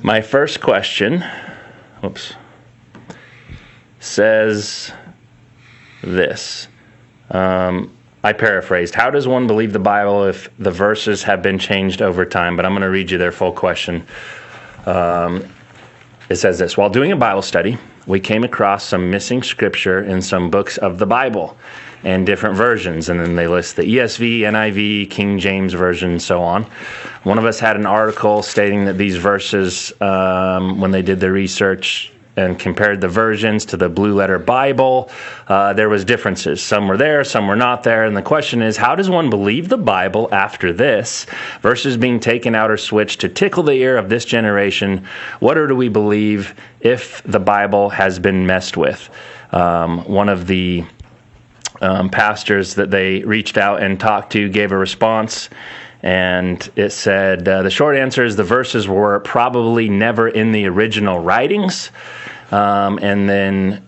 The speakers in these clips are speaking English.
My first question, says this. I paraphrased. How does one believe the Bible if the verses have been changed over time? But I'm going to read you their full question. It says this. While doing a Bible study, we came across some missing scripture in some books of the Bible and different versions. And then they list the ESV, NIV, King James Version, and so on. One of us had an article stating that these verses, when they did the research and compared the versions to the Blue Letter Bible, there was differences. Some were there, some were not there. And the question is, how does one believe the Bible after this? Verses being taken out or switched to tickle the ear of this generation. What do we believe if the Bible has been messed with? One of the pastors that they reached out and talked to gave a response. And it said, the short answer is the verses were probably never in the original writings. And then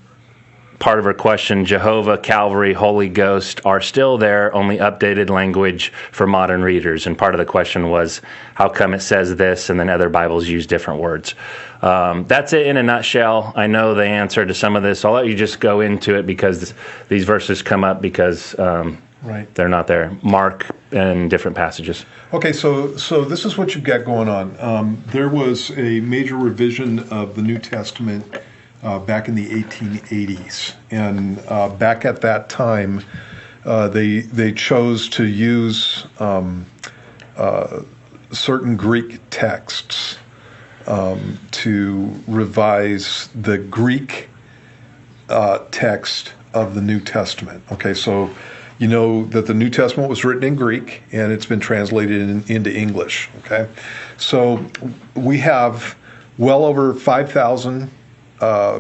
part of her question, Jehovah, Calvary, Holy Ghost are still there, only updated language for modern readers. And part of the question was, how come it says this and then other Bibles use different words? That's it in a nutshell. I know the answer to some of this. I'll let you just go into it because these verses come up because right. They're not there. Mark and different passages. Okay, so this is what you've got going on. There was a major revision of the New Testament back in the 1880s, and back at that time, they chose to use certain Greek texts to revise the Greek text of the New Testament. Okay, so you know that the New Testament was written in Greek and it's been translated into English. Okay, so we have well over 5,000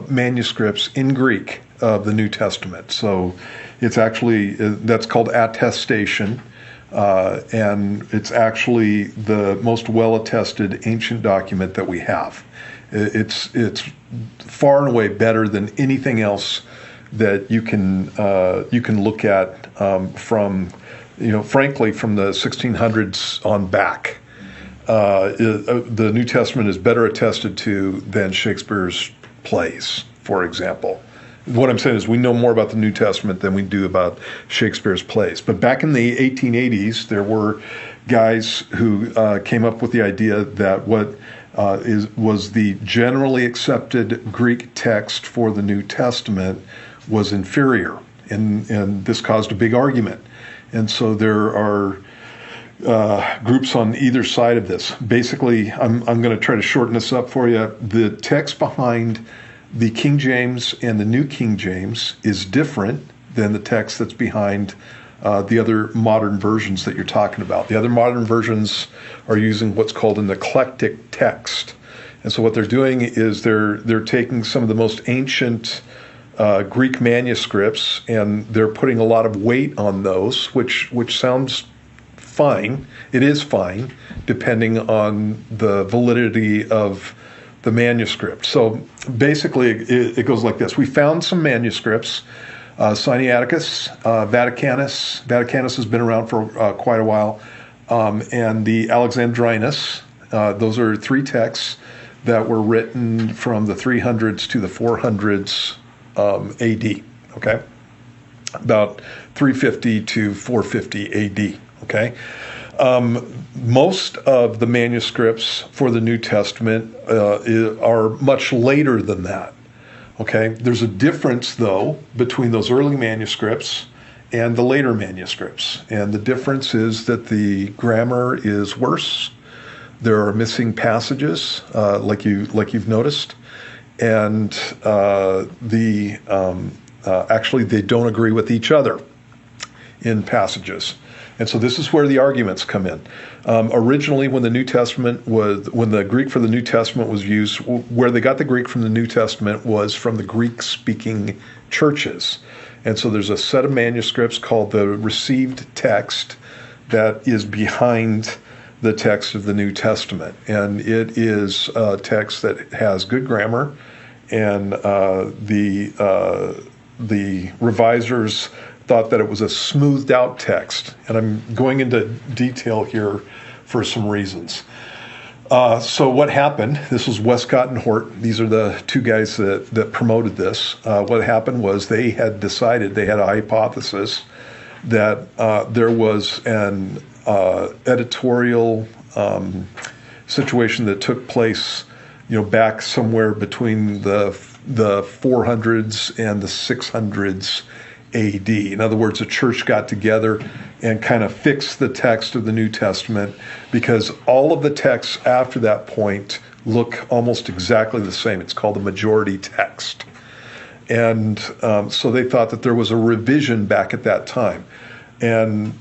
manuscripts in Greek of the New Testament. So it's actually, that's called attestation, and it's actually the most well-attested ancient document that we have. It's far and away better than anything else that you can look at from, frankly, from the 1600s on back. The New Testament is better attested to than Shakespeare's plays, for example. What I'm saying is we know more about the New Testament than we do about Shakespeare's plays. But back in the 1880s, there were guys who came up with the idea that what was the generally accepted Greek text for the New Testament was inferior, and this caused a big argument. And so there are groups on either side of this. Basically, I'm going to try to shorten this up for you. The text behind the King James and the New King James is different than the text that's behind the other modern versions that you're talking about. The other modern versions are using what's called an eclectic text. And so what they're doing is they're taking some of the most ancient Greek manuscripts and they're putting a lot of weight on those, which sounds fine. It is fine, depending on the validity of the manuscript. So basically, it goes like this. We found some manuscripts. Sinaiticus, Vaticanus. Vaticanus has been around for quite a while. And the Alexandrinus. Those are three texts that were written from the 300s to the 400s AD. Okay? About 350 to 450 AD. Okay? Most of the manuscripts for the New Testament are much later than that. Okay? There's a difference, though, between those early manuscripts and the later manuscripts. And the difference is that the grammar is worse. There are missing passages, like you've noticed. And actually, they don't agree with each other in passages. And so this is where the arguments come in. Originally, when the Greek for the New Testament was used, where they got the Greek from the New Testament was from the Greek-speaking churches. And so there's a set of manuscripts called the received text that is behind the text of the New Testament. And it is a text that has good grammar, and the revisers thought that it was a smoothed out text. And I'm going into detail here for some reasons. So what happened, this was Westcott and Hort. These are the two guys that promoted this. What happened was they had decided, they had a hypothesis that there was an editorial situation that took place, back somewhere between the 400s and the 600s AD. In other words, the church got together and kind of fixed the text of the New Testament, because all of the texts after that point look almost exactly the same. It's called the majority text. And so they thought that there was a revision back at that time. And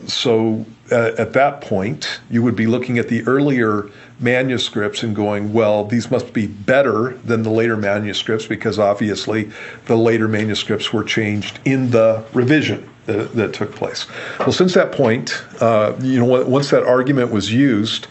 so at that point, you would be looking at the earlier manuscripts and going, well, these must be better than the later manuscripts, because obviously the later manuscripts were changed in the revision that took place. Well, since that point, once that argument was used,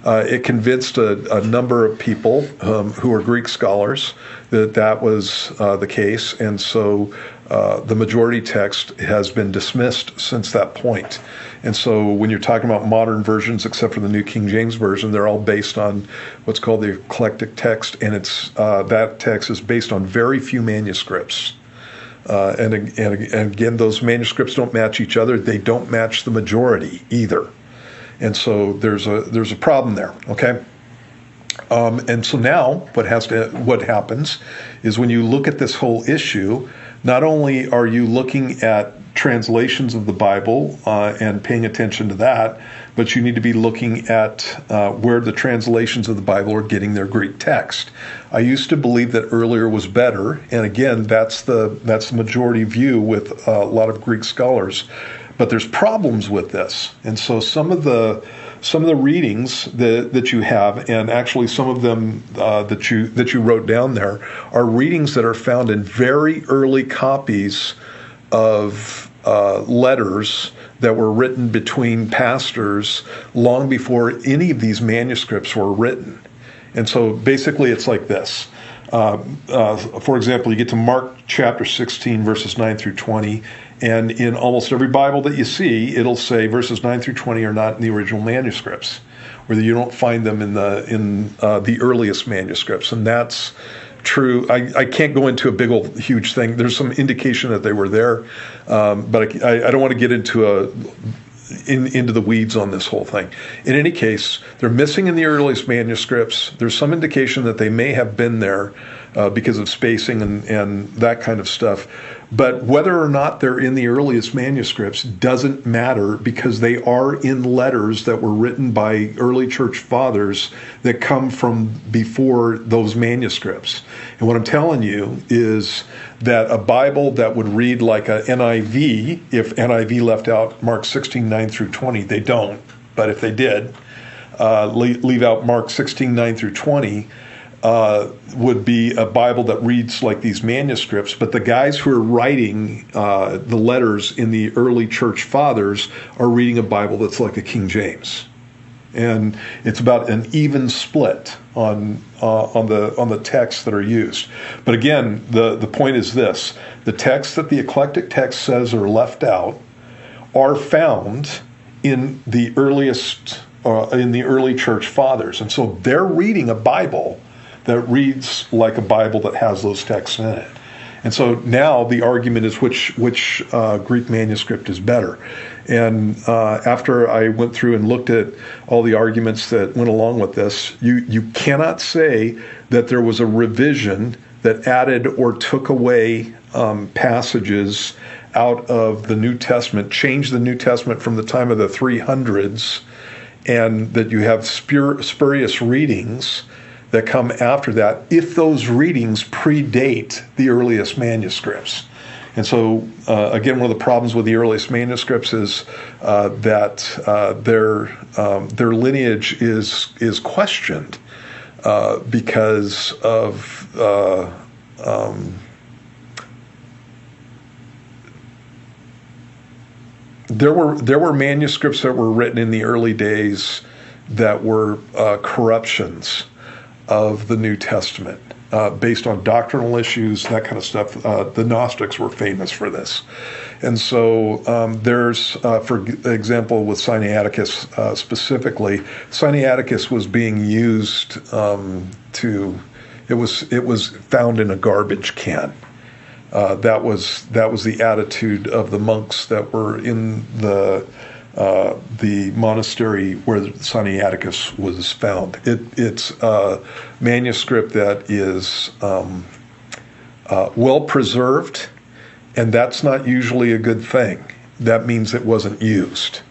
it convinced a number of people who are Greek scholars that was the case, and so the majority text has been dismissed since that point. And so when you're talking about modern versions, except for the New King James Version, they're all based on what's called the Eclectic Text, and it's that text is based on very few manuscripts. And again, those manuscripts don't match each other. They don't match the majority either. And so there's a problem there, okay? And so now what happens is, when you look at this whole issue, not only are you looking at translations of the Bible and paying attention to that, but you need to be looking at where the translations of the Bible are getting their Greek text. I used to believe that earlier was better, and again, that's the majority view with a lot of Greek scholars. But there's problems with this, and so some of the readings that you have, and actually some of them that you wrote down there, are readings that are found in very early copies of letters that were written between pastors long before any of these manuscripts were written. And so basically it's like this. For example, you get to Mark chapter 16, verses 9 through 20, and in almost every Bible that you see, it'll say verses 9 through 20 are not in the original manuscripts, or you don't find them in the earliest manuscripts, and that's true. I can't go into a big old huge thing. There's some indication that they were there, but I don't want to get into the weeds on this whole thing. In any case, they're missing in the earliest manuscripts. There's some indication that they may have been there because of spacing and that kind of stuff. But whether or not they're in the earliest manuscripts doesn't matter, because they are in letters that were written by early church fathers that come from before those manuscripts. And what I'm telling you is that a Bible that would read like a NIV, if NIV left out Mark 16, 9 through 20, they don't, but if they did, leave out Mark 16, 9 through 20, would be a Bible that reads like these manuscripts. But the guys who are writing the letters in the early church fathers are reading a Bible that's like a King James. And it's about an even split on the texts that are used. But again, the point is this: the texts that the Eclectic Text says are left out are found in the early church fathers, and so they're reading a Bible that reads like a Bible that has those texts in it. And so now the argument is which Greek manuscript is better. And after I went through and looked at all the arguments that went along with this, you cannot say that there was a revision that added or took away passages out of the New Testament, changed the New Testament from the time of the 300s, and that you have spurious readings that come after that, if those readings predate the earliest manuscripts. And so, again, one of the problems with the earliest manuscripts is that their lineage is questioned because of there were manuscripts that were written in the early days that were corruptions of the New Testament. based on doctrinal issues, that kind of stuff. The Gnostics were famous for this. And so there's, for example, with Sinaiticus specifically, Sinaiticus was being used it was found in a garbage can. That was the attitude of the monks that were in the monastery where Sinaiticus was found. It's a manuscript that is well preserved, and that's not usually a good thing. That means it wasn't used,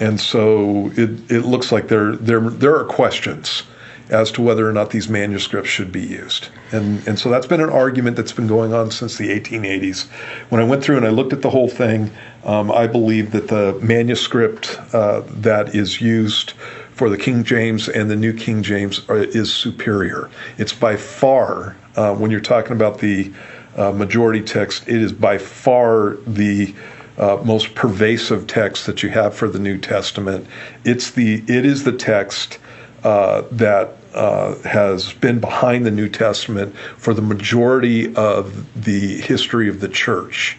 and so it looks like there are questions as to whether or not these manuscripts should be used. And so that's been an argument that's been going on since the 1880s. When I went through and I looked at the whole thing, I believe that the manuscript that is used for the King James and the New King James is superior. It's by far, when you're talking about the majority text, it is by far the most pervasive text that you have for the New Testament. It is the text that has been behind the New Testament for the majority of the history of the church.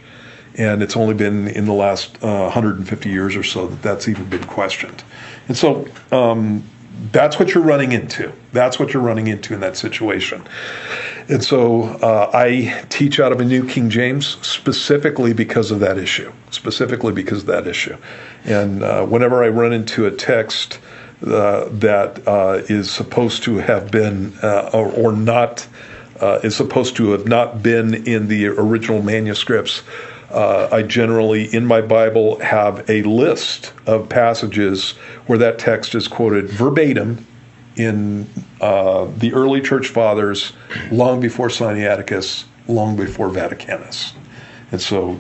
And it's only been in the last 150 years or so that that's even been questioned. And so that's what you're running into. That's what you're running into in that situation. And so I teach out of a New King James specifically because of that issue. And whenever I run into a text that is supposed to have been or not is supposed to have not been in the original manuscripts, I generally in my Bible have a list of passages where that text is quoted verbatim in the early church fathers, long before Sinaiticus, long before Vaticanus. And so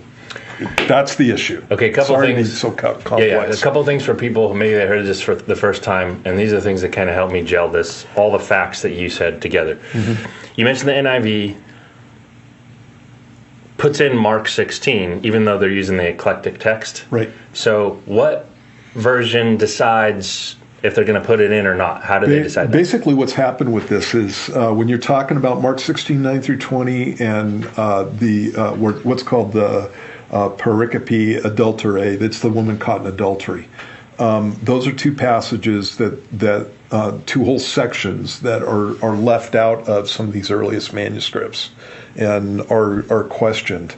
that's the issue. Okay, a couple things. So complex. Yeah, a couple things for people who maybe they heard this for the first time, and these are the things that kind of help me gel this, all the facts that you said together. Mm-hmm. You mentioned the NIV puts in Mark 16, even though they're using the Eclectic Text. Right. So what version decides if they're going to put it in or not? How do they decide that? Basically, what's happened with this is when you're talking about Mark 16, 9 through 20, and what's called the pericope adulterae, that's the woman caught in adultery. Those are two passages that two whole sections that are left out of some of these earliest manuscripts and are questioned.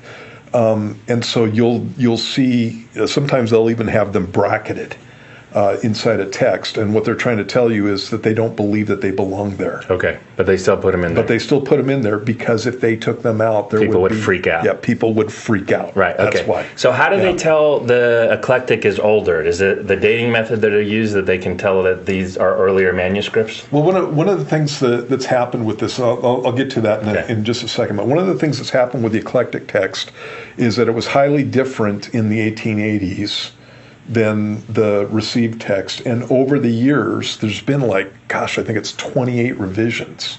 And so you'll see sometimes they'll even have them bracketed inside a text, and what they're trying to tell you is that they don't believe that they belong there. Okay, but they still put them in there. But they still put them in there because if they took them out, people would freak out. Yeah, people would freak out. Right. Okay. That's why. So how do they tell the eclectic is older? Is it the dating method that they use that they can tell that these are earlier manuscripts? Well, one of the things that's happened with this, I'll get to that in just a second. But one of the things that's happened with the eclectic text is that it was highly different in the 1880s than the received text. And over the years, there's been I think it's 28 revisions.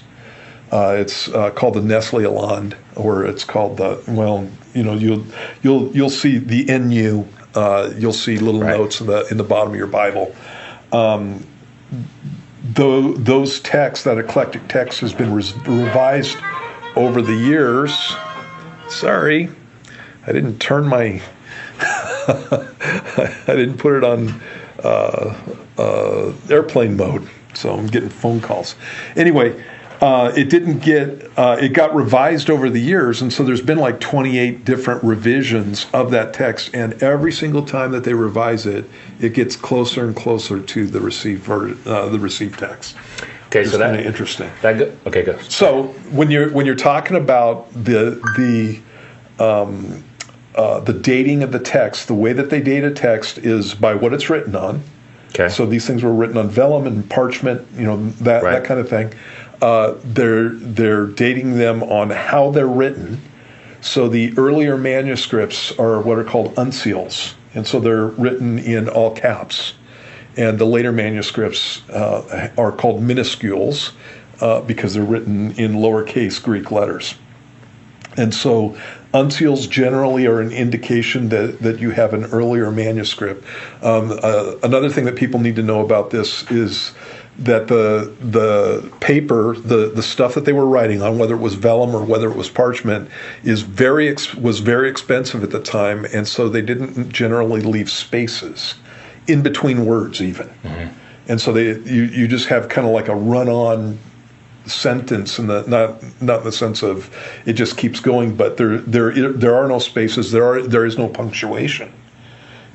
It's called the Nestle Aland, or it's called you'll see the NU, you'll see little notes in the bottom of your Bible. Those texts, that eclectic text has been revised over the years. Sorry, I didn't turn my I didn't put it on airplane mode, so I'm getting phone calls. Anyway, it got revised over the years, and so there's been 28 different revisions of that text, and every single time that they revise it, it gets closer and closer to the received text. Okay, so that's kind of interesting. Okay, go. So when you're talking about the dating of the text, the way that they date a text is by what it's written on. Okay. So these things were written on vellum and parchment, that kind of thing. They're dating them on how they're written. So the earlier manuscripts are what are called uncials, and so they're written in all caps. And the later manuscripts are called minuscules because they're written in lowercase Greek letters. And so uncials generally are an indication that you have an earlier manuscript. Another thing that people need to know about this is the paper, the stuff that they were writing on, whether it was vellum or whether it was parchment, was very expensive at the time, and so they didn't generally leave spaces in between words even. Mm-hmm. And so you just have kind of like a run-on sentence, and not in the sense of it just keeps going, but there are no spaces, there is no punctuation,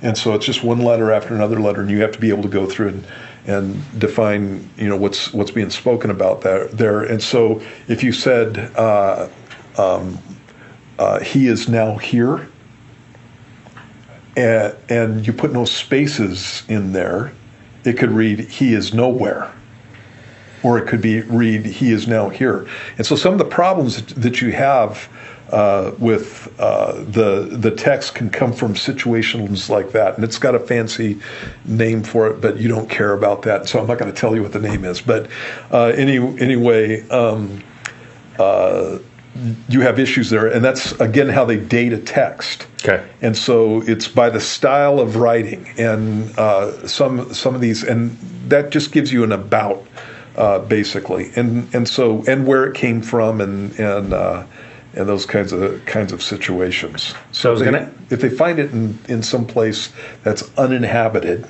and so it's just one letter after another letter, and you have to be able to go through and define what's being spoken about there. And so if you said he is now here, and you put no spaces in there, it could read he is nowhere. Or it could read, he is now here. And so some of the problems that you have with the text can come from situations like that. And it's got a fancy name for it, but you don't care about that. So I'm not going to tell you what the name is. But anyway, you have issues there. And that's, again, how they date a text. Okay. And so it's by the style of writing. And some of these, and that just gives you an about. Basically, and where it came from, and those kinds of situations. So if they find it in some place that's uninhabited,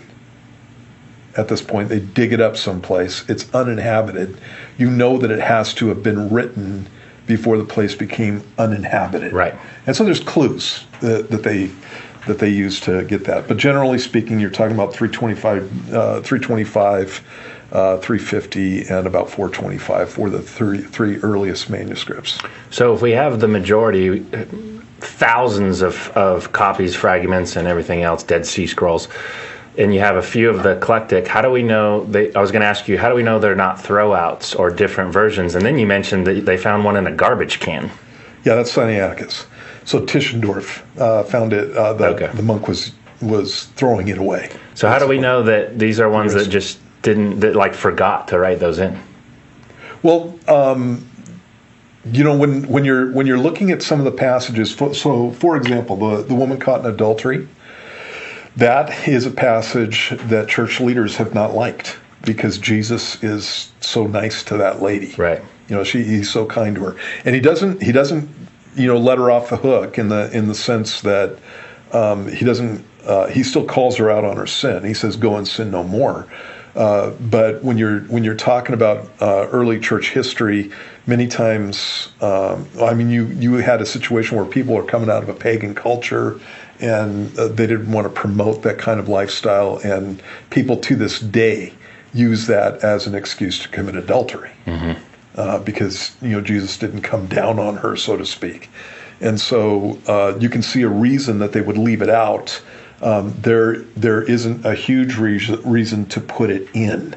at this point they dig it up someplace, it's uninhabited, you know that it has to have been written before the place became uninhabited. Right. And so there's clues that they use to get that. But generally speaking, you're talking about 325. 350 and about 425 for the three earliest manuscripts. So if we have the majority, thousands of copies, fragments, and everything else, Dead Sea Scrolls, and you have a few of the eclectic, how do we know, I was going to ask you, how do we know they're not throwouts or different versions? And then you mentioned that they found one in a garbage can. Yeah, that's Sinaiticus. So Tischendorf found it, the monk was throwing it away. So how do we know that these are ones that just forgot to write those in? Well, when you're looking at some of the passages, so for example, the woman caught in adultery, that is a passage that church leaders have not liked because Jesus is so nice to that lady. Right. He's so kind to her, and he doesn't let her off the hook in the sense that he doesn't. He still calls her out on her sin. He says, "Go and sin no more." But when you're talking about early church history, many times, you had a situation where people are coming out of a pagan culture, and they didn't want to promote that kind of lifestyle, and people to this day use that as an excuse to commit adultery, because Jesus didn't come down on her, so to speak, and so you can see a reason that they would leave it out. There isn't a huge reason to put it in.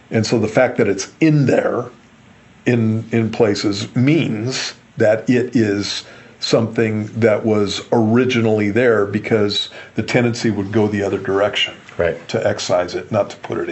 And so the fact that it's in there in places means that it is something that was originally there, because the tendency would go the other direction, right, to excise it, not to put it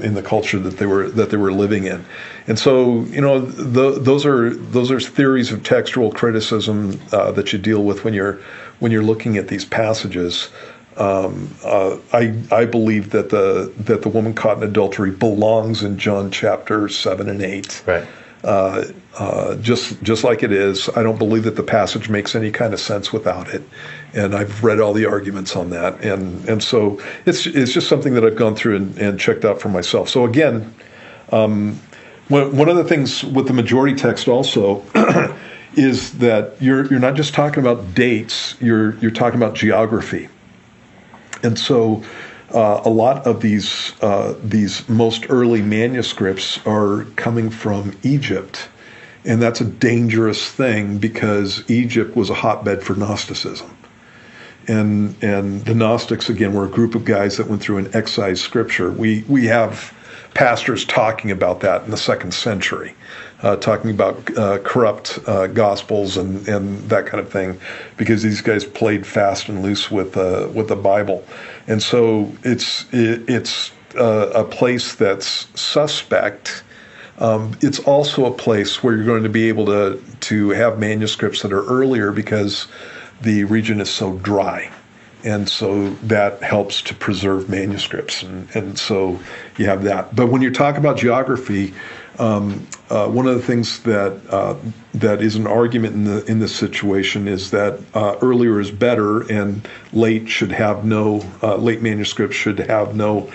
in the culture that they were living in. And so those are theories of textual criticism that you deal with when you're looking at these passages. I believe that the woman caught in adultery belongs in John chapter 7 and 8. Right. Just like it is. I don't believe that the passage makes any kind of sense without it. And I've read all the arguments on that. And so it's just something that I've gone through and checked out for myself. So again, one of the things with the majority text also is that you're not just talking about dates, you're talking about geography. And so a lot of these most early manuscripts are coming from Egypt, and that's a dangerous thing because Egypt was a hotbed for Gnosticism. And the Gnostics, again, were a group of guys that went through and excised scripture. We have pastors talking about that in the 2nd century, talking about corrupt gospels and that kind of thing, because these guys played fast and loose with the Bible. And so it's a place that's suspect. It's also a place where you're going to be able to have manuscripts that are earlier because the region is so dry. And so that helps to preserve manuscripts. And so you have that. But when you're talking about geography, one of the things that is an argument in this situation is that earlier is better, and late manuscripts should have no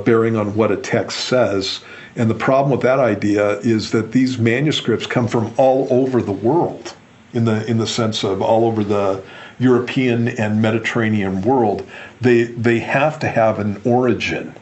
bearing on what a text says. And the problem with that idea is that these manuscripts come from all over the world, in the sense of all over the European and Mediterranean world. They have to have an origin.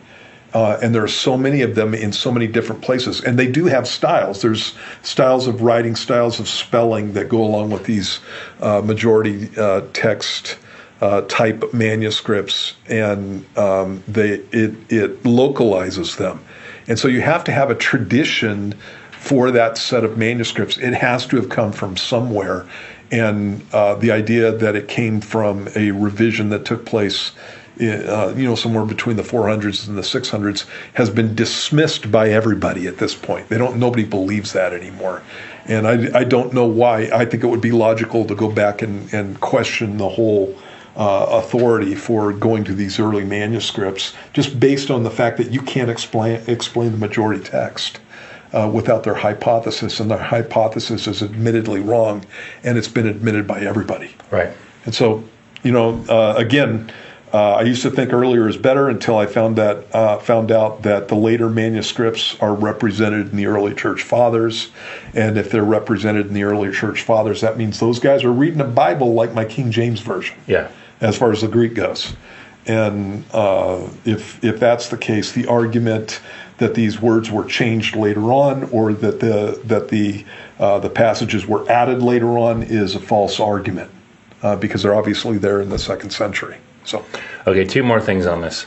And there are so many of them in so many different places. And they do have styles. There's styles of writing, styles of spelling that go along with these majority text type manuscripts, and it localizes them. And so you have to have a tradition for that set of manuscripts. It has to have come from somewhere. And the idea that it came from a revision that took place somewhere between the 400s and the 600s has been dismissed by everybody at this point. Nobody believes that anymore. And I don't know why. I think it would be logical to go back and question the whole authority for going to these early manuscripts, just based on the fact that you can't explain the majority text without their hypothesis, and their hypothesis is admittedly wrong, and it's been admitted by everybody. Right. And so, again, I used to think earlier is better until I found out that the later manuscripts are represented in the early church fathers, and if they're represented in the early church fathers, that means those guys are reading a Bible like my King James version. Yeah. As far as the Greek goes, and if that's the case, the argument that these words were changed later on, or that the passages were added later on, is a false argument, because they're obviously there in the 2nd century. So, okay, 2 more things on this.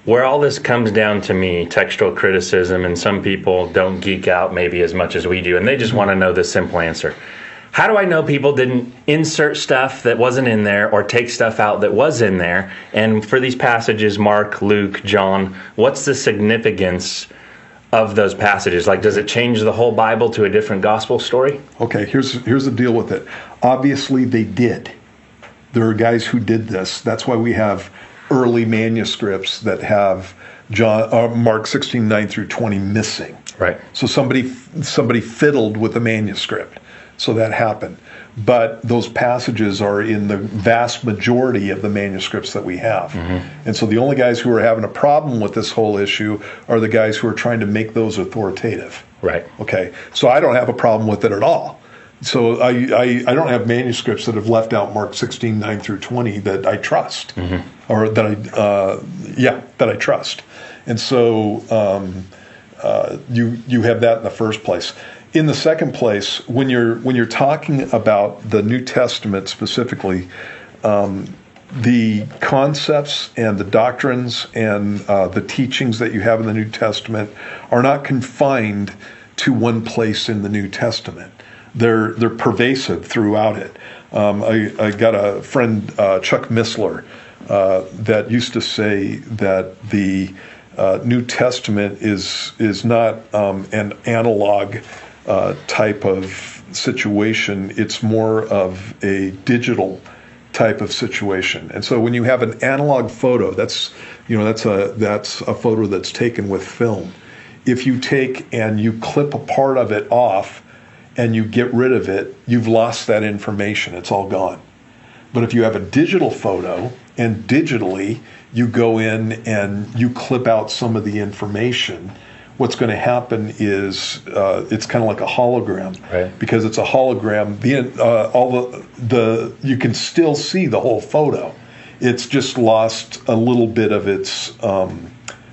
Where all this comes down to me, textual criticism, and some people don't geek out maybe as much as we do, and they just want to know the simple answer. How do I know people didn't insert stuff that wasn't in there or take stuff out that was in there? And for these passages, Mark, Luke, John, what's the significance of those passages? Like, does it change the whole Bible to a different gospel story? Okay, here's the deal with it. Obviously, they did. There are guys who did this. That's why we have early manuscripts that have Mark 16:9 through 20 missing. Right. So somebody fiddled with the manuscript. So that happened. But those passages are in the vast majority of the manuscripts that we have. Mm-hmm. And so the only guys who are having a problem with this whole issue are the guys who are trying to make those authoritative. Right. Okay. So I don't have a problem with it at all. So I don't have manuscripts that have left out Mark 16:9 through 20 that I trust, mm-hmm. or that I trust. And so you have that in the first place. In the second place, when you're talking about the New Testament specifically, the concepts and the doctrines and the teachings that you have in the New Testament are not confined to one place in the New Testament. They're pervasive throughout it. I got a friend, Chuck Missler, that used to say that the New Testament is not an analog type of situation. It's more of a digital type of situation. And so when you have an analog photo, that's a photo that's taken with film. If you take and you clip a part of it off and you get rid of it, you've lost that information. It's all gone. But if you have a digital photo and digitally you go in and you clip out some of the information, what's going to happen is it's kind of like a hologram, right? Because it's a hologram. You can still see the whole photo. It's just lost a little bit of its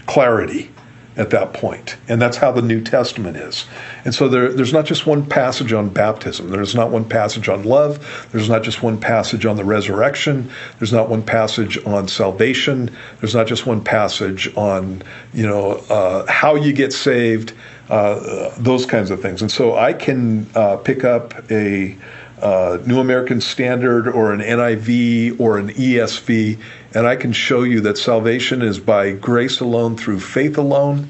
clarity at that point. And that's how the New Testament is. And so there's not just one passage on baptism. There's not one passage on love. There's not just one passage on the resurrection. There's not one passage on salvation. There's not just one passage on, how you get saved, those kinds of things. And so I can pick up a New American Standard or an NIV or an ESV, and I can show you that salvation is by grace alone through faith alone,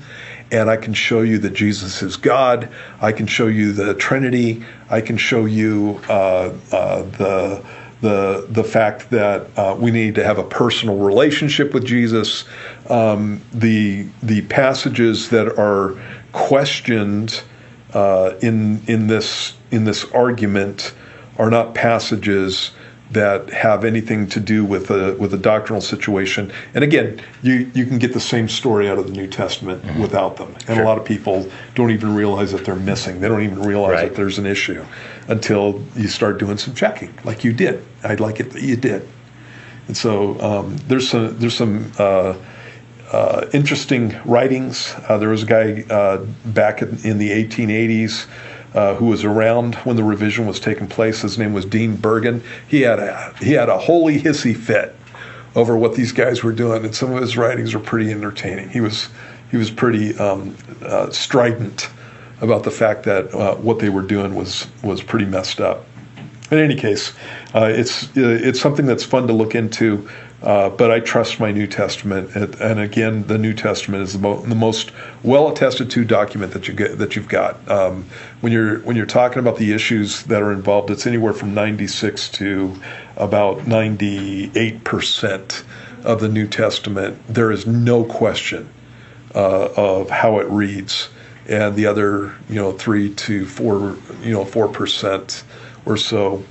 and I can show you that Jesus is God. I can show you the Trinity. I can show you the fact that we need to have a personal relationship with Jesus. The passages that are questioned in this argument are not passages that have anything to do with a doctrinal situation. And again, you can get the same story out of the New Testament without them. And Sure. a lot of people don't even realize that they're missing. They don't even realize Right. that there's an issue until you start doing some checking, like you did. I'd like it that you did. And so there's some interesting writings. There was a guy back in the 1880s who was around when the revision was taking place. His name was Dean Bergen. He had a holy hissy fit over what these guys were doing, and some of his writings were pretty entertaining. He was pretty strident about the fact that what they were doing was pretty messed up. In any case, it's something that's fun to look into. But I trust my New Testament, and again, the New Testament is the most well attested to document that you've got. When you're talking about the issues that are involved, it's anywhere from 96 to about 98% of the New Testament. There is no question of how it reads, and the other 3 to 4% or so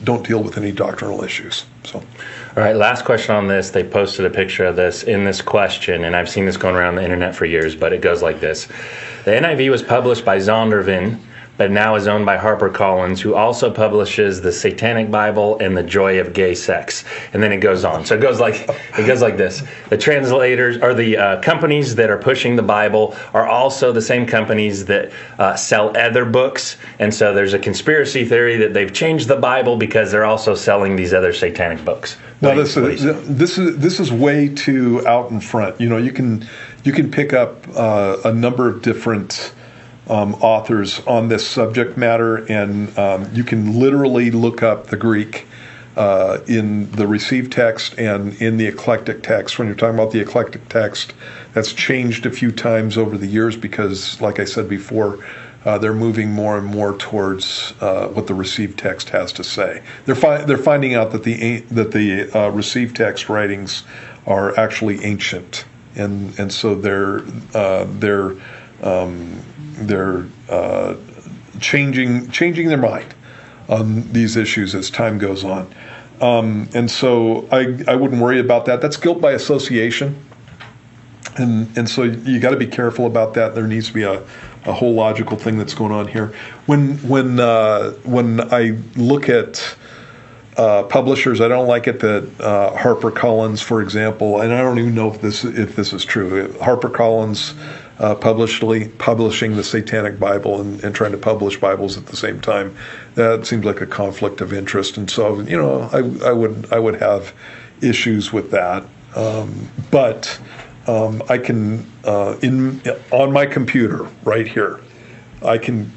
don't deal with any doctrinal issues. So, All right, last question on this. They posted a picture of this in this question, and I've seen this going around the internet for years, but it goes like this. The NIV was published by Zondervan, but now is owned by HarperCollins, who also publishes the Satanic Bible and the Joy of Gay Sex. And then it goes on. So it goes like this. The translators, or the companies that are pushing the Bible, are also the same companies that sell other books. And so there's a conspiracy theory that they've changed the Bible because they're also selling these other satanic books. Now this is way too out in front. You can pick up a number of different authors on this subject matter, and you can literally look up the Greek in the received text and in the eclectic text. When you're talking about the eclectic text, that's changed a few times over the years because, like I said before, they're moving more and more towards what the received text has to say. They're finding out that the received text writings are actually ancient, and so they're changing their mind on these issues as time goes on. And so I wouldn't worry about that. That's guilt by association. And so you got to be careful about that. There needs to be a whole logical thing that's going on here. When I look at publishers, I don't like it that HarperCollins, for example, and I don't even know if this is true. HarperCollins publishing the Satanic Bible and trying to publish Bibles at the same time, that seems like a conflict of interest. And so I would have issues with that. But I can on my computer right here, I can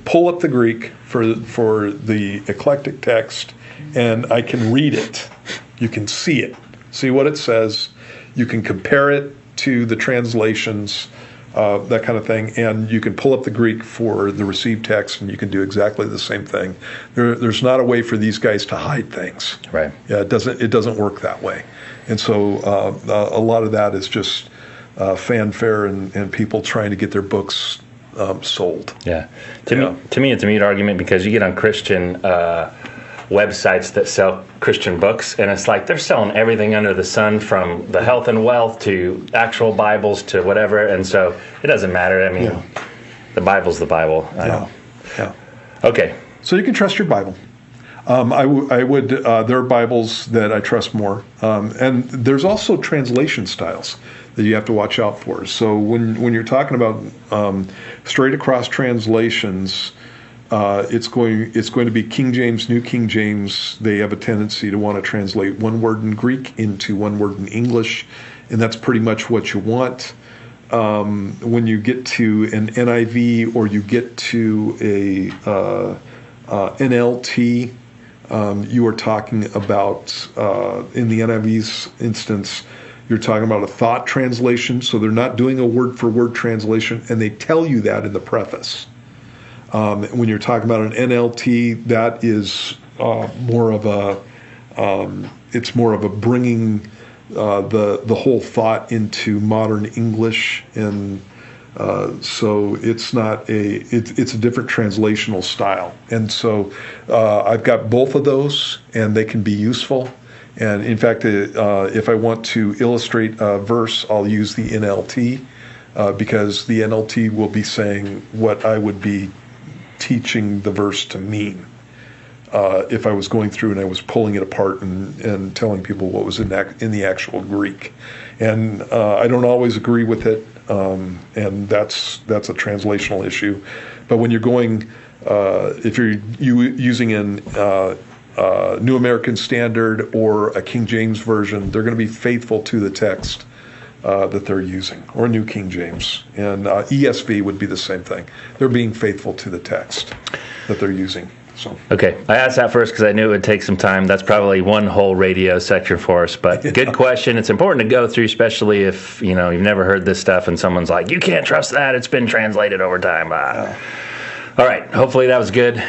pull up the Greek for the eclectic text, and I can read it. You can see what it says. You can compare it to the translations, that kind of thing, and you can pull up the Greek for the received text, and you can do exactly the same thing. There's not a way for these guys to hide things. Right. Yeah, it doesn't work that way. And so a lot of that is just fanfare and people trying to get their books sold. Yeah. To me, it's a mute argument because you get on Christian websites that sell Christian books, and it's like they're selling everything under the sun, from the health and wealth to actual Bibles to whatever, and so it doesn't matter. I mean, The Bible's the Bible. Yeah. Okay. So you can trust your Bible. I would. There are Bibles that I trust more, and there's also translation styles that you have to watch out for. So when you're talking about straight across translations, it's going to be King James, New King James. They have a tendency to want to translate one word in Greek into one word in English, and that's pretty much what you want. When you get to an NIV or you get to a NLT, you are talking about, in the NIV's instance, you're talking about a thought translation. So they're not doing a word-for-word translation, and they tell you that in the preface. When you're talking about an NLT, that is more of a it's more of a bringing the whole thought into modern English, and so it's not it's a different translational style. And so I've got both of those, and they can be useful. And in fact, if I want to illustrate a verse, I'll use the NLT, because the NLT will be saying what I would be teaching the verse to mean. If I was going through and I was pulling it apart and telling people what was in the actual Greek. And I don't always agree with it, and that's a translational issue. But when you're going, if you're using in New American Standard or a King James Version, they're going to be faithful to the text that they're using, or New King James. And ESV would be the same thing. They're being faithful to the text that they're using. So. Okay, I asked that first because I knew it would take some time. That's probably one whole radio section for us, but good question. It's important to go through, especially if you've never heard this stuff and someone's like, you can't trust that, it's been translated over time. All right, hopefully that was good.